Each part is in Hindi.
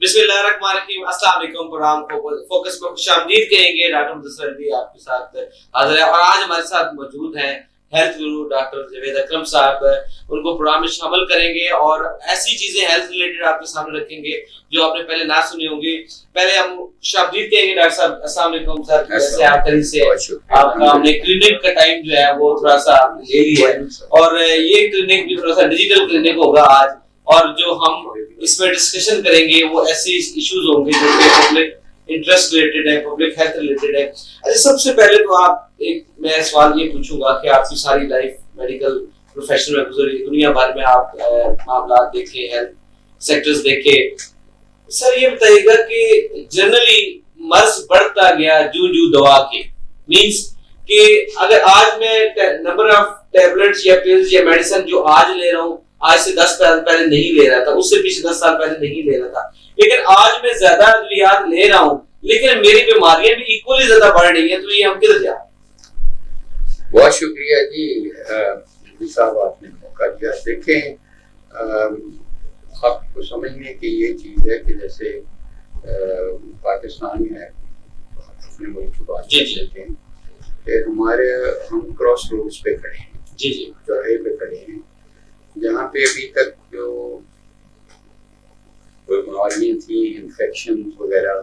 बिस्मिल्लाहिर्रहमानिर्रहीम। अस्सलाम वालेकुम। प्रोग्राम को फोकस में खुशामदीद कहेंगे। डॉक्टर मुदस्सिर भी आपके साथ हाजिर है और आज हमारे साथ मौजूद हैं हेल्थ गुरु डॉक्टर जावेद अकरम साहब। उनको प्रोग्राम में शामिल करेंगे और ऐसी चीजें हेल्थ रिलेटेड आपके सामने रखेंगे जो आपने पहले ना सुनी होंगी। पहले हम खुशामदीद कहेंगे डॉक्टर साहब। अस्सलाम वालेकुम सर, कैसे आप? कहीं से आपका हमने क्लिनिक का टाइम जो है वो थोड़ा सा ले लिया है और ये क्लिनिक भी थोड़ा सा डिजिटल क्लिनिक होगा आज, और जो हम इसमें डिस्कशन करेंगे वो ऐसे इश्यूज होंगे जो पब्लिक इंटरेस्ट रिलेटेड है, पब्लिक हेल्थ रिलेटेड है। अच्छा, सबसे पहले तो आप मैं सवाल ये पूछूंगा कि आपकी सारी लाइफ मेडिकल प्रोफेशन में गुजरी, दुनिया भर में आप मामला देखे, हेल्थ सेक्टर्स देखे। सर ये बताइएगा कि जनरली मर्ज बढ़ता गया जूं दवा के, मींस कि अगर आज मैं नंबर ऑफ टैबलेट्स या पिल्स या मेडिसिन जो आज ले रहा हूँ, आज से 10 साल पहले नहीं ले रहा था, उससे पीछे 10 साल पहले नहीं ले रहा था, लेकिन आज मैं ज्यादा अद्वियात ले रहा हूँ, लेकिन मेरी बीमारियां भी इक्वली ज्यादा बढ़ रही हैं, तो ये हम किधर जाए? बहुत शुक्रिया जी साहब, आपने मौका दिया। देखें, आपको समझने की ये चीज है कि जैसे पाकिस्तान है, अपने मुल्क की बात करते हैं कि हम क्रॉस रोड्स पे खड़े हैं, जी जी, चौराहे पे खड़े हैं, जहाँ पे अभी तक जो बीमारियाँ थी, इन्फेक्शन वगैरह,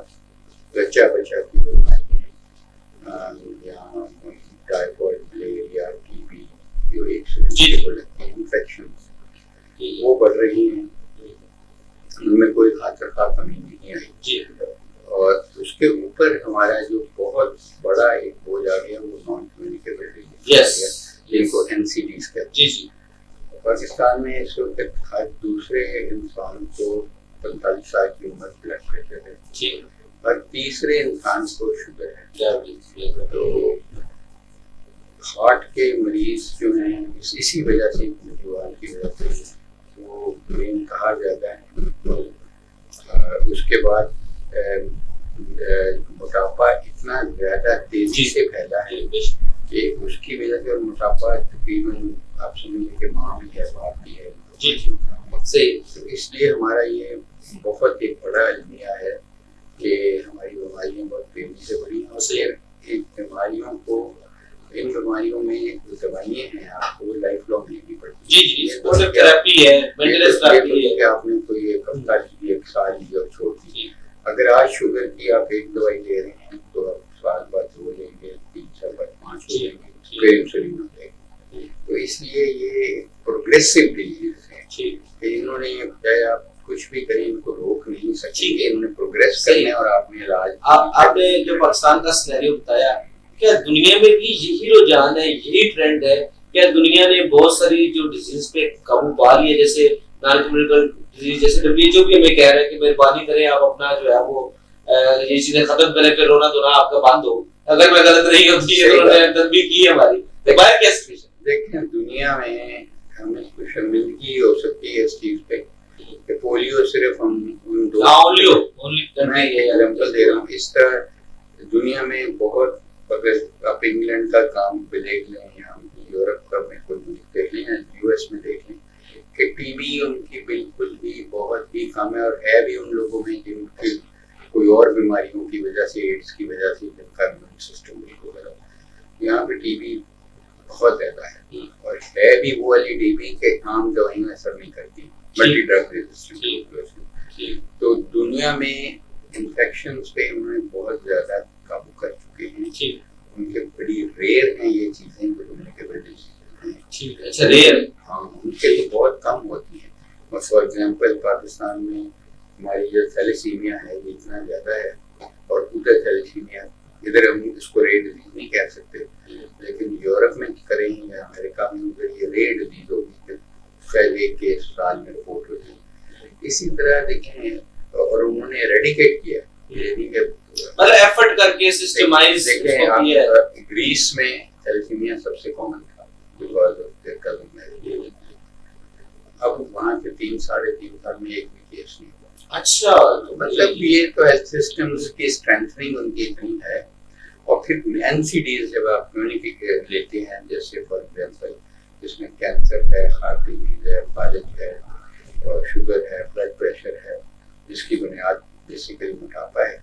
बच्चा की बीमारियाँ, यहाँ टाइफाइड, मलेरिया, टीबी, जो एक से को लगती है इन्फेक्शन, वो बढ़ रही हैं, उनमें कोई खातर कमी नहीं आई। और उसके ऊपर हमारा जो बहुत बड़ा एक बोझ आ गया वो नॉन कम्युनिकेबल डिजीज, जिनको NCDs कहते हैं। पाकिस्तान में इस वक्त हर दूसरे इंसान को 45 साल की उम्र ब्लड प्रेशर है, हर तीसरे इंसान को शुगर है। तो हार्ट के मरीज जो हैं इसी वजह से, जुआन की वजह से वो ब्रेन कहा जाता है। तो उसके बाद मोटापा इतना ज्यादा तेजी से फैला है कि उसकी वजह से, और मोटापा तकरीबन आप समझिए कि माँ भी है, बाप भी है, सही। तो इसलिए हमारा ये बहुत एक बड़ा अलमिया है कि हमारी बीमारियां बहुत तेजी से बढ़ी हैं। इन बीमारियों में जो दवाइयाँ हैं आपको लाइफ लॉन्ग लेनी पड़ती है। थेरेपी है, मेंटेनेंस थेरेपी है। आपने कोई एक हफ्ता ली, एक साल ली और छोड़ दी। अगर आज शुगर की आप एक दवाई ले रहे हैं तो आप साल बाद 2 लेंगे, 3 साल बाद 5 लेंगे, फिर इंसुलिन हो जाएगी। तो इसलिए ये प्रोग्रेसिव डिजीज है कि इन्होंने चाहे आप कुछ भी करें, इनको रोक नहीं सकेंगे, इन्होंने प्रोग्रेस करना है। और आपने इलाज, आपने जो पाकिस्तान का सिनेरियो बताया, क्या दुनिया में भी यही रुझान है, यही ट्रेंड है? क्या दुनिया ने बहुत सारी जो डिजीज पे काबू पा लिया, जैसे नॉन कम्युनिकेबल डिजीज, जैसे WHO भी हमें कह रहा है कि मेहरबानी करें आप अपना जो है वो ये चीजें खत्म करें, फिर रोना धोना आपका बंद हो। अगर मैं गलत नहीं होती है तो उन्होंने तदबीर की हमारी। बाहर क्या सिचुएशन? देखें, दुनिया में हमें कुछ शर्मिंदगी हो सकती है इस चीज पे कि पोलियो सिर्फ हम उन दो मैं ये एग्जांपल दे रहा हूँ। इस तरह दुनिया में बहुत, अगर आप इंग्लैंड का काम पे देख लें या यूरोप का में कोई देख लें या US में देख लें कि टीबी उनकी बिल्कुल भी बहुत ही कम है, और है भी उन लोगों में जिनकी कोई और बीमारियों की वजह से, एड्स की वजह से जिनका इम्यून सिस्टम बिल्कुल गलत। यहाँ पे टीबी बहुत ज्यादा है, और है भी वो वाली टीबी के आम दवाइयाँ असर नहीं करती, मल्टी ड्रग रेजिस्टेंट। तो दुनिया में इन्फेक्शंस पे उन्होंने बहुत ज्यादा काबू कर चुके हैं। उनके बड़ी रेयर हैं ये चीजें जो कम्युनिकेबल डिजीज हैं। अच्छा, रेयर? हाँ, उनके लिए बहुत कम होती हैं। और फॉर एग्जांपल पाकिस्तान में हमारी जो थैलेसीमिया है ये इतना ज्यादा है, और उधर थैलेसीमिया, इधर हम इसको रेयर डिजीज नहीं कह सकते, लेकिन यूरोप में करें या अमेरिका में उधर ये रेयर डिजीज होगी, शायद 1 केस साल में रिपोर्ट होती है। इसी तरह देखें, और उन्होंने एरेडिकेट किया, मतलब एफर्ट करके सिस्टमाइज किया। ग्रीस में थैलेसीमिया सबसे कॉमन था बिकॉज़ ऑफ देयर कजन। अब वहाँ के 3-3.5 साल में एक भी केस नहीं हुआ। अच्छा, तो मतलब ये तो हेल्थ सिस्टम्स की स्ट्रेंथनिंग उनकी इतनी है। और फिर NCDs जब आप कम्युनिकेट लेते हैं, जैसे फॉर एग्जांपल जिसमें कैंसर है, हार्ट डिजीज है, फालिज है, और शुगर है, ब्लड प्रेशर है, जिसकी बुनियाद बेसिकली मोटापा है,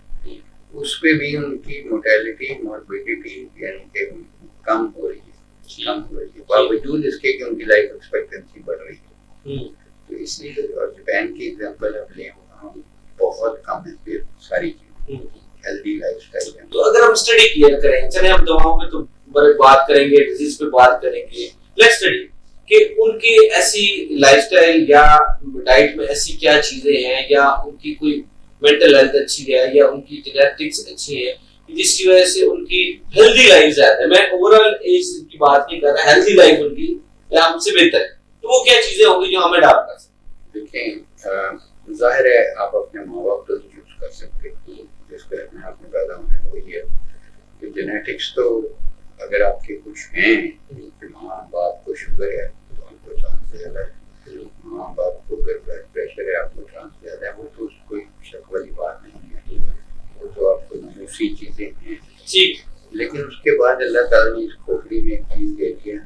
उस पे भी उनकी मोर्टेलिटी मॉर्बिडिटी यानी कि कम हो रही है बावजूद इसके कि उनकी लाइफ एक्सपेक्टेंसी बढ़ रही है। तो इसलिए और जापान की एग्जांपल आप लें, बहुत कम है फिर सारी चीजें, हेल्दी लाइफस्टाइल है। तो अगर हम स्टडी किया करें, चले हम दवाओं पे तो बात करेंगे, डिजीज पे बात करेंगे, लेट्स स्टडी कि उनकी ऐसी लाइफस्टाइल या डाइट में ऐसी क्या चीजें हैं, या उनकी कोई मेंटल हेल्थ अच्छी है, या उनकी जेनेटिक्स अच्छी है जिसकी वजह से उनकी हेल्दी लाइफ ज्यादा है। मैं ओवरऑल एज की बात नहीं कर रहा, हेल्दी लाइफ उनकी या हमसे बेहतर है, तो वो क्या चीजें होंगी जो हमें अडॉप्ट कर सकते हैं? देखें, जाहिर है आप अपने माँ बाप को चूज कर सकते हैं जिसके अपने आप में पैदा होने वही है कि जेनेटिक्स तो अगर आपके कुछ हैं, माँ बाप को शुगर है तो आपको चांस ज्यादा है, माँ बाप को अगर ब्लड प्रेशर है आपको चांस ज्यादा है, वो तो कोई शक वाली बात नहीं है, वो तो आपको दूसरी चीजें हैं ठीक। लेकिन उसके बाद अल्लाह ताला ने इस खोपड़ी में एक चीज दे दिया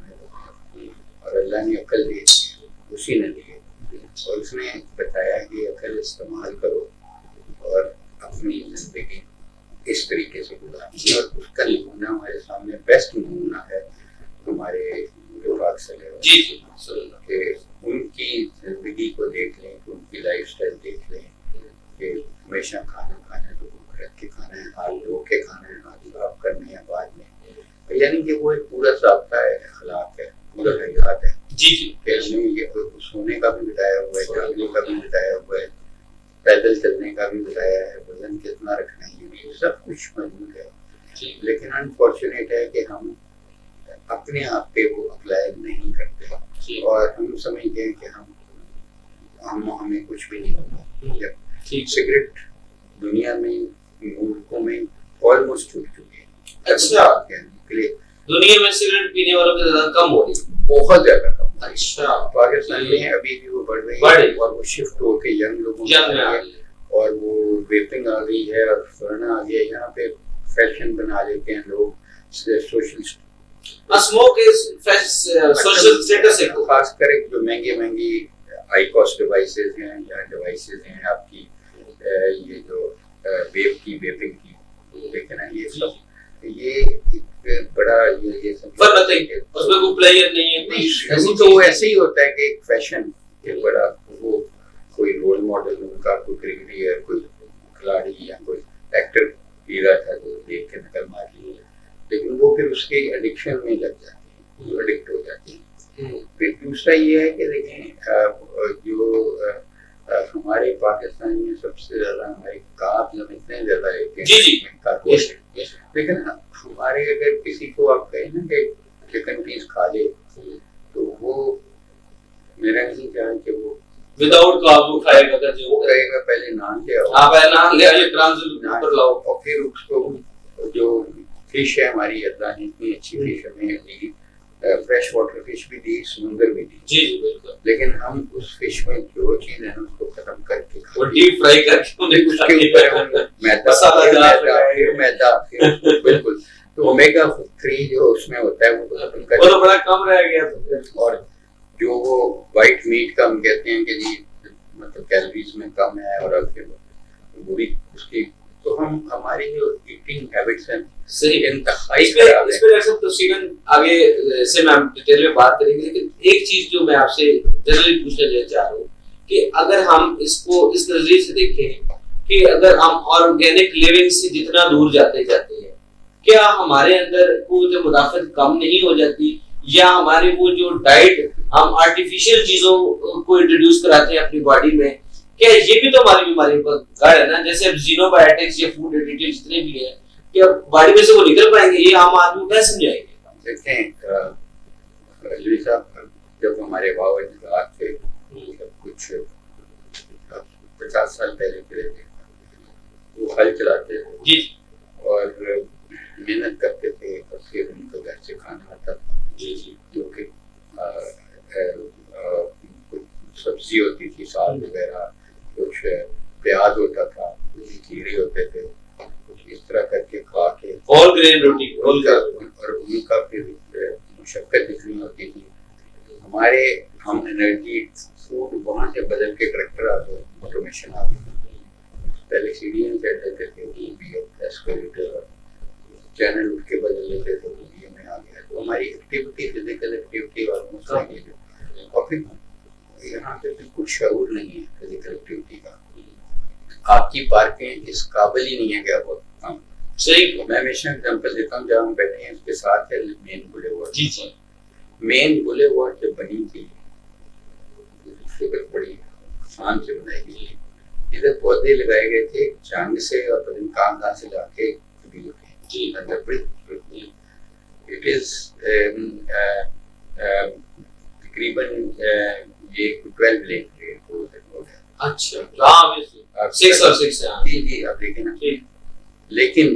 और अल्लाह ने अकल दी, उसी ने दी और उसने बताया कि अकल इस्तेमाल करो और अपनी जिंदगी इस तरीके से गुजारनी। और उसका नमूना हमारे सामने बेस्ट नमूना है हमारे पाक सल्लल्लाहु कि उनकी जिंदगी को देख लें, उनकी लाइफस्टाइल देख लें कि हमेशा खाना खाना तो भूख रख के खाना है, हाथ धो के खाना है, हाथ साफ करने हैं बाद में, यानी कि वो एक पूरा साबता है, अखलाक है, पूरा हयात है। जी जी। हमने ये सोने का भी बताया हुआ है, जागने का भी बताया हुआ है, पैदल चलने का भी बताया है, वजन कितना रखना है, ये सब कुछ मौजूद है। लेकिन अनफॉर्चुनेट है कि हम अपने आप पे वो अप्लाई नहीं करते और हम समझते हैं कि हमें कुछ भी नहीं होता। सिगरेट दुनिया में मुल्कों में ऑलमोस्ट छूट चुकी है। अच्छा, दुनिया में सिगरेट पीने वालों की तादाद कम हो रही है, बहुत ज्यादा कम। अच्छा, पाकिस्तान में अभी भी वो बढ़ रही है और वो शिफ्ट होके यंग लोगों में आ रही है और वो वेपिंग आ गई है और फरना आ गया। यहाँ पे फैशन बना लेते हैं लोग, social smoke is social status है, खास कर जो महंगी हाई कॉस्ट डिवाइसेस हैं या डिवाइसेस हैं आपकी ये जो वेपिंग की, लेकिन ये सब ये एक बड़ा ये सब बताइए उसमें कोई प्लेयर नहीं है, नहीं तो वो ऐसे ही होता है कि एक फैशन एक बड़ा वो कोई रोल मॉडल उनका कोई क्रिकेटर कोई खिलाड़ी या कोई एक्टर पी रहा था तो देख के नकल मार ली, लेकिन वो फिर उसके एडिक्शन में लग जाते हैं, वो एडिक्ट हो जाते हैं। फिर दूसरा ये है कि देखें जो हमारे पाकिस्तान में सबसे ज्यादा हमारे काब जब इतने ज्यादा लेते हैं, लेकिन हमारे अगर किसी को आप कहें ना कि चिकन पीस खा ले तो वो मेरा नहीं ख्याल कि वो विदाउट काब वो खाएगा, वो कहेगा पहले नान ले आओ, आप पहले नान ले आइए, नान पर लाओ, और फिर उसको जो फिश है हमारी अल्लाह ने इतनी अच्छी फिश हमें दी, फ्रेश वाटर फिश भी दी, समुंदर भी दी, जी जी बिल्कुल, लेकिन हम उस फिश में जो चीज है उसको खत्म करके वो डीप फ्राई करके उसके ऊपर मैदा बिल्कुल, तो ओमेगा 3 जो उसमें होता है वो खत्म कर, वो तो बड़ा कम रह गया। और जो वो व्हाइट मीट का हम कहते हैं कि जी मतलब कैलोरीज में कम है और फिर वो भी उसकी, तो हम हमारी जो ईटिंग हैबिट्स हैं सही इंतहाई इस पे सब तफसीलन आगे से मैं डिटेल में बात करेंगे, लेकिन एक चीज जो मैं आपसे जनरली पूछना चाह रहा हूँ कि अगर हम इसको इस नजरिए से देखें कि अगर हम ऑर्गेनिक लिविंग से जितना दूर जाते हैं, क्या हमारे अंदर कुव्वत मुदाफत कम नहीं हो जाती, या हमारी वो जो डाइट हम आर्टिफिशियल चीजों को इंट्रोड्यूस कराते हैं अपनी बॉडी में, क्या ये भी तो हमारी बीमारियों का कारण है ना? जैसे अब जीनोबायोटिक्स या फूड एडिटिव जितने भी हैं, क्या बॉडी में से वो निकल पाएंगे? ये आम आदमी को कैसे समझाएंगे? देखें अली साहब, जब हमारे बाबा जी थे कुछ 50 साल पहले के थे, वो हल चलाते थे जी और मेहनत करते थे और फिर उनको घर से खाना आता था जी जी, जो कि कुछ सब्जी होती थी, साग वगैरह, कुछ प्याज होता था, कुछ कीड़े होते थे, कुछ इस तरह करके खा के ऑल ग्रेन रोटी और उनका फिर मुशक्कत इतनी होती थी। हमारे हम एनर्जी फूड वहाँ से बदल के ट्रैक्टर आ गए, ऑटोमेशन आ गई, पहले सीढ़ी सीढ़ियाँ चढ़ लेते थे, वो भी एस्केलेटर चैनल उठ के बदल लेते थे, वो भी हमें आ गया। तो हमारी एक्टिविटी, फिजिकल एक्टिविटी ऑलमोस्ट आ गई। और फिर यहाँ पे बिल्कुल शऊर नहीं है फिजिकल एक्टिविटी का। आपकी पार्किंग इस काबिल ही नहीं है क्या बहुत कम। सही। मैं हमेशा एग्जाम्पल देता हूँ, जहाँ हम बैठे हैं उसके साथ है मेन बुलेवार्ड। जी जी। मेन बुलेवार्ड जब बनी थी बड़ी आसान से बनाई गई, इधर पौधे लगाए गए थे चांद से और पता नहीं कहाँ से लाके जी अंदर बड़ी। इट इज तकरीबन ये 12 लेन रोड है। अच्छा हाँ 6 और 6 है। जी जी आप देखें ना। लेकिन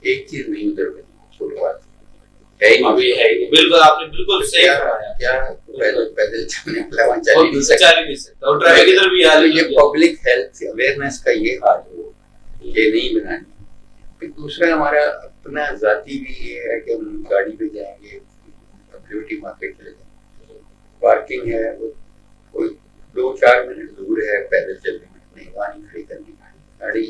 एक चीज नहीं उधर बनी, फुटपाथ है ही अभी है ही नहीं। बिल्कुल आपने बिल्कुल सही बताया। क्या पैदल चलने वाला वहाँ चल ही नहीं सकता। और ट्रैफिक इधर भी हाल ये पब्लिक हेल्थ अवेयरनेस का ये हाल हो, ये नहीं बनानी। फिर दूसरा हमारा अपना जाती भी ये है कि हम गाड़ी पे जाएंगे, ब्यूटी मार्केट चले जाएंगे, पार्किंग है वो कोई 2-4 मिनट दूर है, पैदल चलने में नहीं, वहाँ नहीं खड़ी करनी गाड़ी,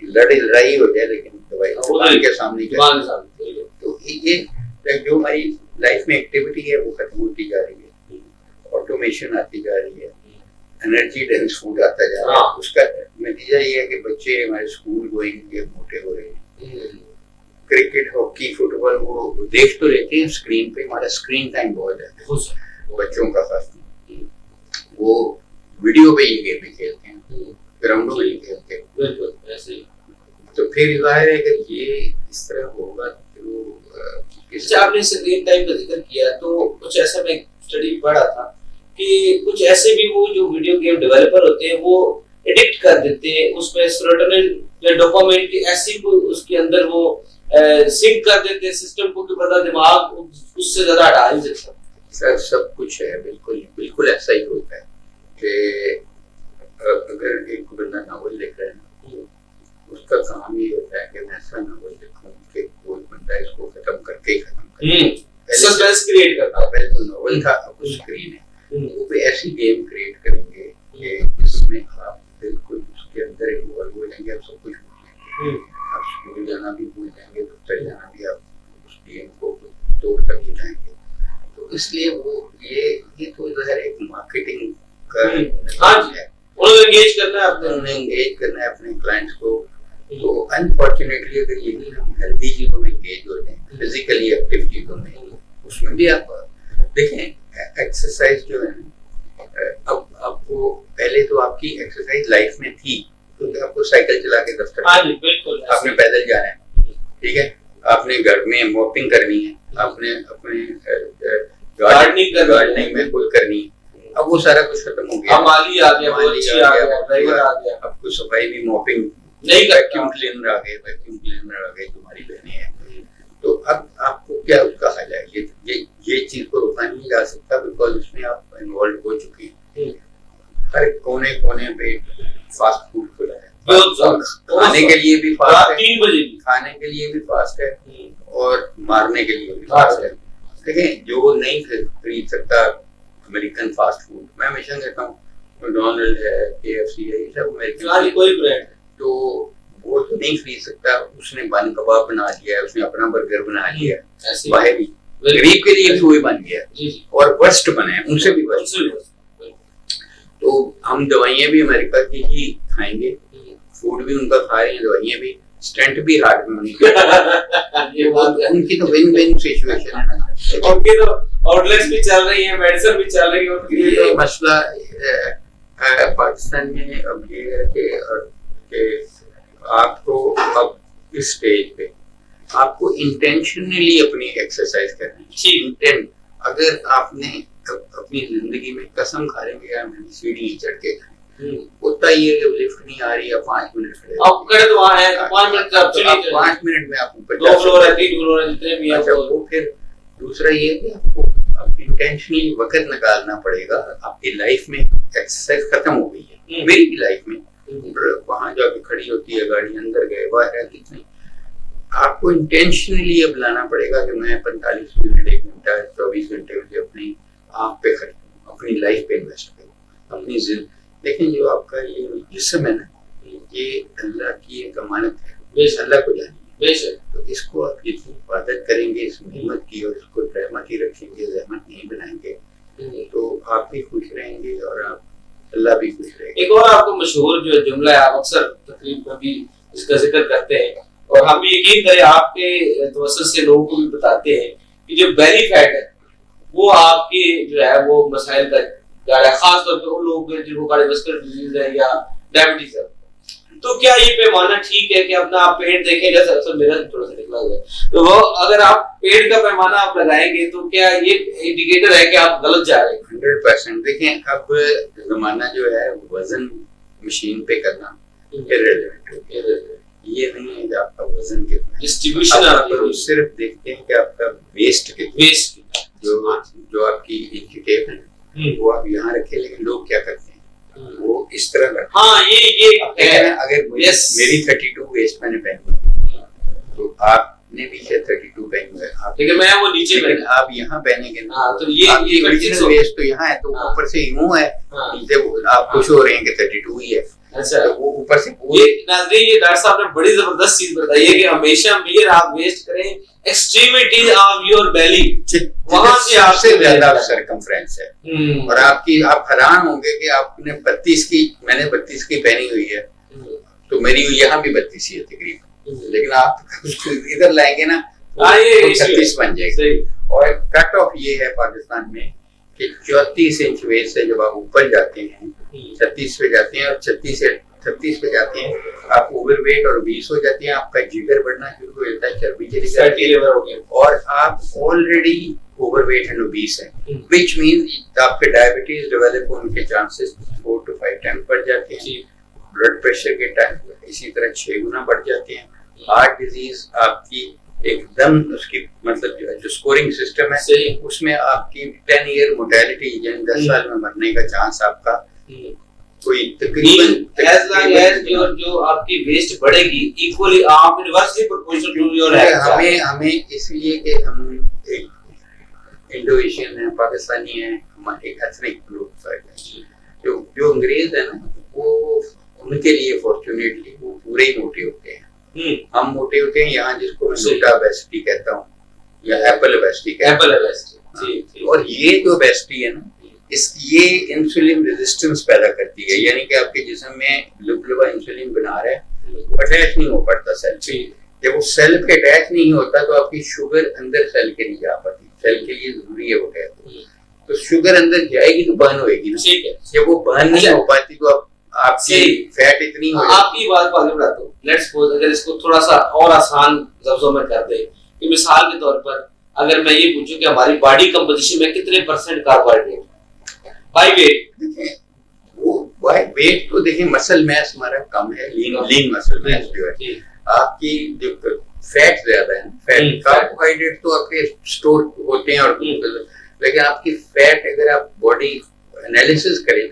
लड़ाई हो जाए लेकिन दवाई दुकान के सामने। तो ये जो हमारी लाइफ में एक्टिविटी है वो खत्म होती जा रही है, ऑटोमेशन आती जा रही है, एनर्जी डेंस फूड आता जा रहा है। उसका नतीजा ये है कि बच्चे हमारे स्कूल गोइंग ये मोटे हो रहे हैं। क्रिकेट, हॉकी, फुटबॉल वो देख तो लेते हैं स्क्रीन पे, हमारा स्क्रीन टाइम बहुत ज्यादा है बच्चों का, खास वो वीडियो पे ये गेम खेलते हैं, ग्राउंडों में नहीं खेलते। तो फिर जाहिर है कि ये इस तरह होगा। तो आपने स्क्रीन टाइम का जिक्र किया तो कुछ ऐसा मैं स्टडी पढ़ा था कि कुछ ऐसे भी वो जो वीडियो गेम डेवलपर होते हैं वो एडिक्ट कर देते हैं, उसमें सेरोटोनिन या डोपामाइन की ऐसी उसके अंदर वो सिंक कर देते हैं सिस्टम को कि पता दिमाग उससे ज्यादा हटा नहीं सकता। सर सब कुछ है, बिल्कुल बिल्कुल ऐसा ही होता है कि अगर एक बंदा नावल लिख रहा है ना, उसका काम ये होता है कि मैं ऐसा नावल लिखूं कि कोई बंदा इसको खत्म करके ही खत्म करे, सस्पेंस क्रिएट करता है। बिल्कुल नॉवल का अब स्क्रीन है, वो भी ऐसी गेम क्रिएट करेंगे कि इसमें आप बिल्कुल उसके अंदर इन्वॉल्व हो जाएंगे, आप सब कुछ भूल जाएंगे, आप स्कूल जाना भी भूल जाएंगे, दफ्तर जाना भी, आप उस गेम को तोड़ कर के जाएंगे। तो इसलिए वो ये तो जो है एक मार्केटिंग का है, उन्हें एंगेज करना है अपने क्लाइंट्स को। तो अनफॉर्चुनेटली अगर यही हम हेल्दी चीजों में एंगेज हो जाए, फिजिकली एक्टिव चीजों में, उसमें भी आप देखें एक्सरसाइज जो है अब आपको पहले तो आपकी एक्सरसाइज लाइफ में थी, क्योंकि आपको साइकिल चला के दफ्तर आपने पैदल जाना है, ठीक है, आपने घर में मॉपिंग करनी है, आपने अपने गार्डनिंग में कोई करनी है। अब वो सारा कुछ खत्म हो गया, माली आ गया, ड्राइवर आ गया, अब कुछ सफाई भी मॉपिंग नहीं, वैक्यूम क्लीनर आ गए, तुम्हारी बहनें हैं। तो अब आपको क्या उसका हल है? ये चीज को रोका नहीं जा सकता, बिकॉज उसमें आप इन्वॉल्व हो चुके हैं। हर कोने कोने पे फास्ट फूड खुला है, खाने के लिए भी फास्ट है, 3 बजे खाने के लिए भी फास्ट है और मारने के लिए भी फास्ट है। देखें जो नहीं खरीद सकता अमेरिकन फास्ट फूड, मैं हमेशा कहता हूँ मैकडॉनल्ड है, KFC है, ये सब अमेरिकन कोई ब्रांड, तो वो तो नहीं खरीद सकता, उसने बन कबाब बना लिया है, उसने अपना बर्गर बना लिया है, बाहरी गरीब के लिए भी वही बन गया और वर्स्ट बने हैं, उनसे भी वर्स्ट। तो हम दवाइयाँ भी अमेरिका की ही खाएंगे, फूड भी उनका खा रहे हैं, दवाइयाँ भी, स्टेंट भी हार्ट में उनकी तो विन विन सिचुएशन है ना। उनकी तो आउटलेट्स भी चल रही है, मेडिसिन भी चल रही है। ये मसला पाकिस्तान में अब ये है कि आपको अब इस स्टेज पे आपको इंटेंशनली अपनी एक्सरसाइज करनी है। अगर आपने अपनी जिंदगी में कसम खा लेंगे यार मैंने सीढ़ी चढ़ के होता ही है, लिफ्ट नहीं आ रही है, 5 मिनट खड़े अब खड़े तो वहां है, 5 मिनट आप 5 मिनट में आप ऊपर 2 फ्लोर है, 3 फ्लोर है, जितने भी है। वो फिर दूसरा ये कि आपको इंटेंशनली वक्त निकालना पड़ेगा। आपकी लाइफ में एक्सरसाइज खत्म हो गई है, मेरी भी लाइफ में वहां जाके खड़ी होती है गाड़ी, अंदर गए बाहर कितनी, आपको इंटेंशनली अब लाना पड़ेगा कि मैं 45 मिनट 1 घंटा 24 घंटे मुझे अपनी आप पे खर्च, अपनी लाइफ पे इन्वेस्ट करूँ, अपनी देखिए जो आपका ये जिस्म है ना, ये अल्लाह की एक अमानत है, बेशक। अल्लाह को जानिए। बेशक। तो इसको आप जितनी इबादत करेंगे, इस मेहनत की और इसको रहमती रखेंगे, जहमत नहीं बनाएंगे, तो आप भी खुश रहेंगे और आप अल्लाह भी खुश रहेंगे। एक और आपको मशहूर जो जुमला है, आप अक्सर तकरीब में भी इसका जिक्र करते हैं और हम भी यकीन करें आपके तवज्जुह से लोगों को भी बताते हैं कि जो बेली फैट है वो आपके जो है वो मसाइल का जड़ है, खास तौर पे उन लोगों के जिनको कार्डियोवास्कुलर डिजीज है या डायबिटीज है। तो क्या ये पैमाना ठीक है कि अपना आप पेट देखें, जैसे अक्सर मेरा थोड़ा सा निकला हुआ है, तो वो अगर आप पेट का पैमाना आप लगाएंगे तो क्या ये इंडिकेटर है कि आप गलत जा रहे हैं? 100% देखें, अब जमाना जो है वजन मशीन पे करना irrelevant हो गया। ये नहीं है कि आपका वजन कितना है, डिस्ट्रीब्यूशन आप सिर्फ देखते हैं कि आपका वेस्ट कितना है। जो आपकी इंची टेप है वो आप यहाँ रखें, लेकिन लोग क्या करते हैं वो इस तरह करते हैं। हाँ, ये है। अगर मेरी 32 वेस्ट मैंने पहनी तो आपने भी शायद 32 पहनी हुई है, लेकिन मैं वो नीचे लेकिन आप यहाँ पहनेंगे ना, तो ये ओरिजिनल वेस्ट तो यहाँ है, तो ऊपर से यूं है, नीचे आप खुश हो रहे हैं कि 32 ही है। अच्छा, तो वो ऊपर से ये नाज़रीन, ये डॉक्टर साहब ने बड़ी जबरदस्त चीज बताई है कि हमेशा मीर आप वेस्ट करें एक्सट्रीमिटी ऑफ योर बेली, वहां से आपसे ज्यादा सर्कमफ्रेंस है। और आप हैरान होंगे कि आपने 32 की, मैंने 32 की पहनी हुई है, तो मेरी यहाँ भी 32 ही है तकरीबन, लेकिन आप इधर लाएंगे ना तो 36 बन जाएगी। और कट ऑफ ये है पाकिस्तान में कि 34 इंच वेस्ट से जब आप ऊपर जाते हैं, 36 पे जाते हैं और 36 से 36 पे जाते हैं, आप ओवरवेट और 20 हो जाते हैं, आपका जिगर बढ़ना शुरू हो जाता है, चर्बी चली जाती है और आप ऑलरेडी ओवरवेट एंड ओबीस है, व्हिच मींस आपके डायबिटीज डेवलप होने के चांसेस 4 to 5 टाइम बढ़ जाते हैं। ब्लड प्रेशर के टाइम इसी तरह 6 गुना बढ़ जाते हैं। हार्ट डिजीज आपकी एकदम उसकी मतलब जो स्कोरिंग सिस्टम है उसमें आपकी 10 ईयर मोर्टेलिटी यानी 10 साल में मरने का चांस आपका कोई तकरीबन जो आपकी वेस्ट बढ़ेगी इक्वली आप inversely proportional to your health. हमें इसलिए कि हम एक इंडो एशियन है, पाकिस्तानी है, हमारे एक एथनिक ग्रुप है, जो अंग्रेज है ना, वो उनके लिए फॉर्चुनेटली वो पूरे ही मोटे होते हैं। हम मोटे होते हैं यहाँ, जिसको मैं लोटा बेस्टी कहता हूँ या एप्पल बेस्टी कहता हूँ। और ये जो बेस्टी है ना, ये इंसुलिन रेजिस्टेंस पैदा करती है, यानी कि आपके जिस्म में लुबलुबा इंसुलिन बना रहा है, अटैच नहीं हो पाता सेल पे। जब वो सेल पे अटैच नहीं होता तो आपकी शुगर अंदर सेल के नहीं जा पाती, सेल के लिए जरूरी है वो कहते। तो शुगर अंदर जाएगी तो बर्न होएगी ना, जब वो बर्न नहीं हो पाती तो आपकी फैट इतनी हो जाती। आपकी बात को आगे बढ़ाता हूँ। लेट्स सपोज अगर इसको थोड़ा सा और आसान लफ्जों में कर दे कि मिसाल के तौर पर अगर मैं ये पूछूं कि हमारी बॉडी कंपोजिशन में कितने % कार्बोहाइड्रेट बाय वेट? वो बाय वेट तो देखिए मसल मास हमारा कम है, लीन मसल मास जो है। आपकी जो फैट ज्यादा है, फैट कार्बोहाइड्रेट तो आपके स्टोर होते हैं, और लेकिन आपकी फैट अगर आप बॉडी एनालिसिस करें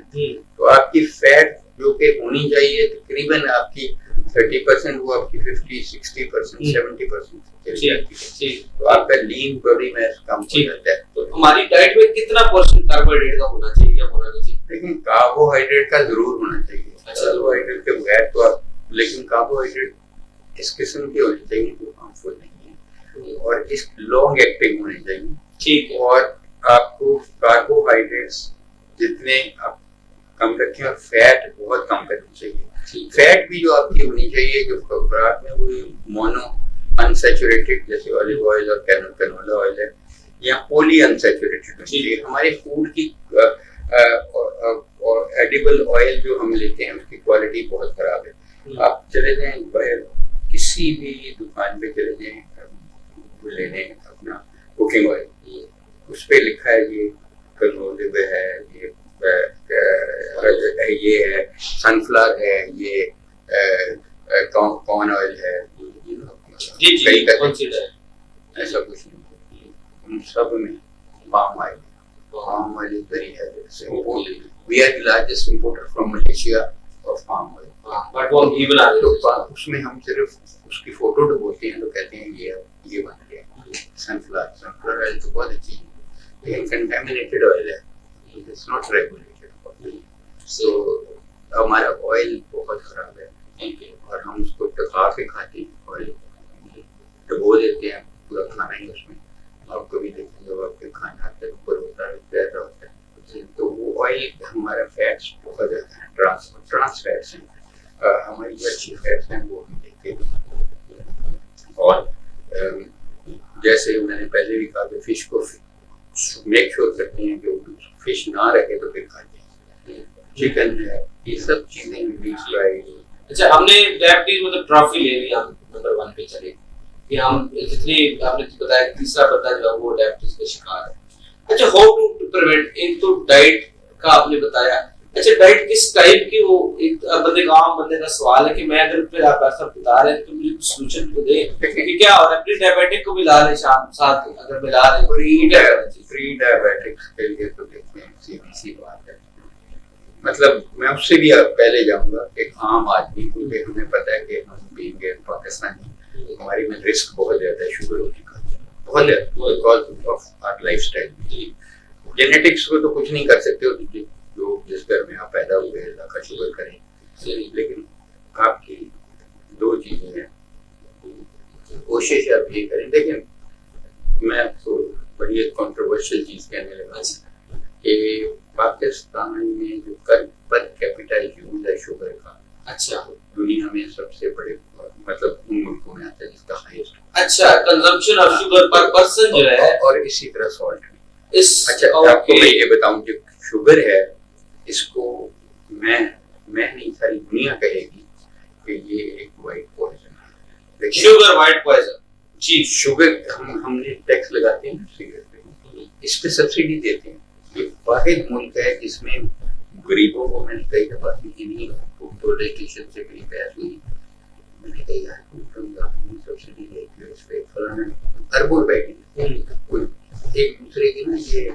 तो आपकी फैट जो कि होनी चाहिए तकरीबन आपकी 30%, वो आपकी 50, 60%, 70% चली जाती है। तो आपका लीन बॉडी मास कम हो जाता है। तो हमारी डाइट में कितना % कार्बोहाइड्रेट का होना चाहिए या होना नहीं चाहिए? लेकिन कार्बोहाइड्रेट का जरूर होना चाहिए। कार्बोहाइड्रेट के बगैर तो आप, लेकिन कार्बोहाइड्रेट इस किस्म के होने चाहिए जो हार्मफुल नहीं है और इस लॉन्ग एक्टिंग होने चाहिए। ठीक है। और आपको कार्बोहाइड्रेट्स जितने आप कम रखें और फैट बहुत कम करनी चाहिए। फैट भी जो आपकी होनी चाहिए जो खुराक में, वो मोनो अनसैचुरेटेड जैसे ऑलिव ऑयल और कैनोला ऑयल है, या पॉली अनसैचुरेटेड होनी चाहिए। हमारे फूड की और एडिबल ऑयल जो हम लेते हैं उसकी क्वालिटी बहुत खराब है। आप चले जाएं बाहर किसी भी दुकान पे चले जाएं, लेने अपना कुकिंग ऑयल, उस पे लिखा है ये कनोलिव है, ये है सनफ्लावर है, ये कॉर्न ऑयल है, ऐसा कुछ नहीं। हम सब में palm oil is very healthy. We are the largest importer from Malaysia of palm oil. But वो घी बना देते हैं, तो उसमें हम सिर्फ उसकी फोटो डुबोते हैं तो कहते हैं ये बन गया सनफ्लावर ऑयल। तो बहुत अच्छी है, लेकिन कंटामिनेटेड ऑयल है, इट्स नॉट रेगुलेटेड। सो हमारा ऑयल बहुत खराब है। ठीक है, और हम उसको टका के खाते हैं और डबो देते हैं पूरा खाना ही उसमें। आप कभी देखें जब आपके खाना तक ऊपर होता है पैदा होता है तो वो ऑयल हमारा फैट्स बहुत ज्यादा है, ट्रांस फैट्स हैं, हमारी अच्छी फैट्स हैं वो हम लेते हैं। और जैसे मैंने पहले भी कहा कि फिश को मेक श्योर करते हैं कि फिश ना रहे तो फिर खाते हैं। चिकन है, ये सब चीजें डीप फ्राइड। अच्छा, हमने डायबिटीज मतलब ट्रॉफी ले ली, हम नंबर 1 पे चले कि हम जितनी आपने बताया तीसरा बंदा जो है वो डायबिटीज का शिकार है। अच्छा, हाउ टू प्रिवेंट, एक तो डाइट का आपने बताया। अच्छा, डाइट किस टाइप की, वो एक बंदे का आम बंदे का सवाल है कि मैं अगर फिर आप ऐसा बता रहे हैं तो मुझे कुछ सोल्यूशन तो दे कि क्या हो रहा है, प्री डायबिटिक को भी ला ले शाम साथ अगर मिला ले। प्री डायबिटिक्स के लिए तो देखते हैं सीधी बात है, मतलब मैं उससे भी पहले जाऊंगा कि आम आदमी, क्योंकि हमें पता है कि हम बीइंग पाकिस्तानी हमारे में रिस्क बहुत ज्यादा है शुगर होने का, बहुत ज्यादा because of our lifestyle. Genetics को तो कुछ नहीं कर सकते, जो जिस घर में आप पैदा हुए अल्लाह का शुक्र करें, लेकिन आपकी दो चीजें हैं, कोशिश आप ये करें। लेकिन मैं आपको बड़ी एक कंट्रोवर्शियल चीज कहने लगा कि पाकिस्तान में जो पर कैपिटा यूज है शुगर का, अच्छा, दुनिया में सबसे बड़े मतलब उन मुल्कों में आता है जिसका हाईएस्ट, अच्छा, कंजम्पशन ऑफ शुगर पर पर्सन जो है, और इसी तरह सॉल्ट में इस। अच्छा, आपको मैं ये बताऊं कि शुगर है, इसको मैं नहीं, सारी दुनिया कहेगी कि ये एक वाइट पॉइजन है। शुगर वाइट पॉइजन जी, शुगर हमने टैक्स लगाते हैं सिगरेट पे, इस पे सब्सिडी देते हैं। ये वाहिद मुल्क है जिसमें गरीबों को, मैंने कई दफा इन्हीं पॉलिटिशियन से मेरी बहस हुई, मैंने कहा यार सब्सिडी लेके इस पे फलाना अरबों रुपए की एक दूसरे की ना ये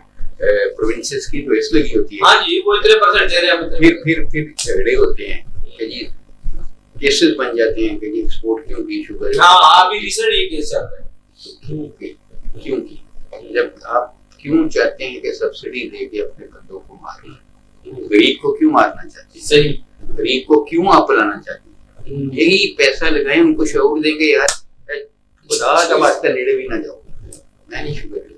प्रोविंसेस की रेस लगी होती है। हाँ जी, वो इतने परसेंट दे रहे हैं, फिर झगड़े होते हैं कि जी केसेस बन जाते हैं कि जी एक्सपोर्ट क्यों की शुगर। हाँ, अभी रिसेंट ये केस चल रहा है। क्योंकि जब आप क्यों चाहते हैं कि सब्सिडी देके अपने बंदों को मारें, गरीब को क्यों मारना चाहते हैं, सही, गरीब को क्यों आप लाना चाहते हैं, यही पैसा लगाए उनको शऊर देंगे यार खुदा का वास्ता नेड़े भी ना जाओ। मैं नहीं शुगर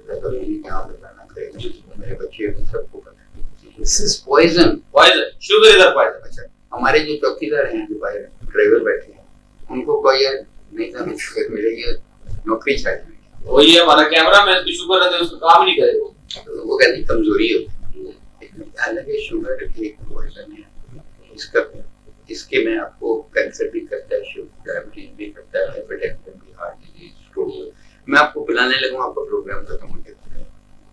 मेरे बच्चे सबको पता है this is poison, sugar is a poison. अच्छा, हमारे जो चौकीदार हैं जो बाहर ड्राइवर बैठे हैं उनको कोई यार नहीं था शुगर मिलेगी नौकरी चाहिए, वो ये हमारा कैमरा मैन भी शुगर है उसका काम नहीं करेगा, तो वो कहती कमजोरी होती है। हालांकि शुगर एक पॉइजन है, इसके में आपको कैंसर भी करता है, शुगर डायबिटीज भी करता है, हाइपरटेंशन भी, हार्ट डिजीज, स्ट्रोक। मैं आपको बुलाने लगूं आपका प्रोग्राम खत्म हो जाएगा,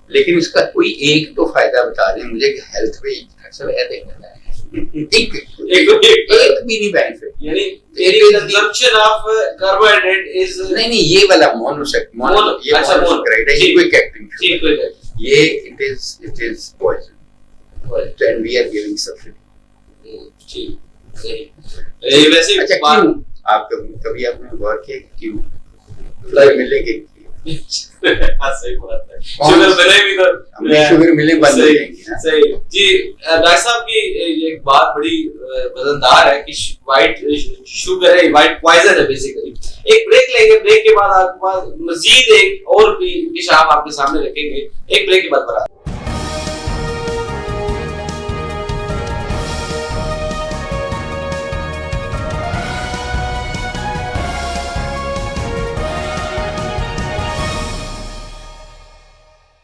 लेकिन इसका कोई एक तो फायदा बता दें मुझे कि हेल्थ पे सब ऐसे करना है, एक भी नहीं बेनिफिट, यानी कंजम्पशन ऑफ कार्बोहाइड्रेट इज नहीं ये वाला मोनोसेक्राइड, ये मोनोसेक्राइड है, ये कोई कैप्टिंग, ये it is poison and we are giving subsidy. ठीक, सही। वैसे अच्छा, क्यों आप कभी आपने गौर किया क्यों मिलेगी? सही बात है, शुगर मिलेगी तो शुगर मिले बंद हो जाएंगी। सही जी। डॉक्टर साहब की एक बात बड़ी वजनदार है कि वाइट शुगर है, वाइट पॉइजन है बेसिकली। एक ब्रेक लेंगे, ब्रेक के बाद आपके पास मजीद एक और भी डिश हम आपके सामने रखेंगे, एक ब्रेक के बाद बता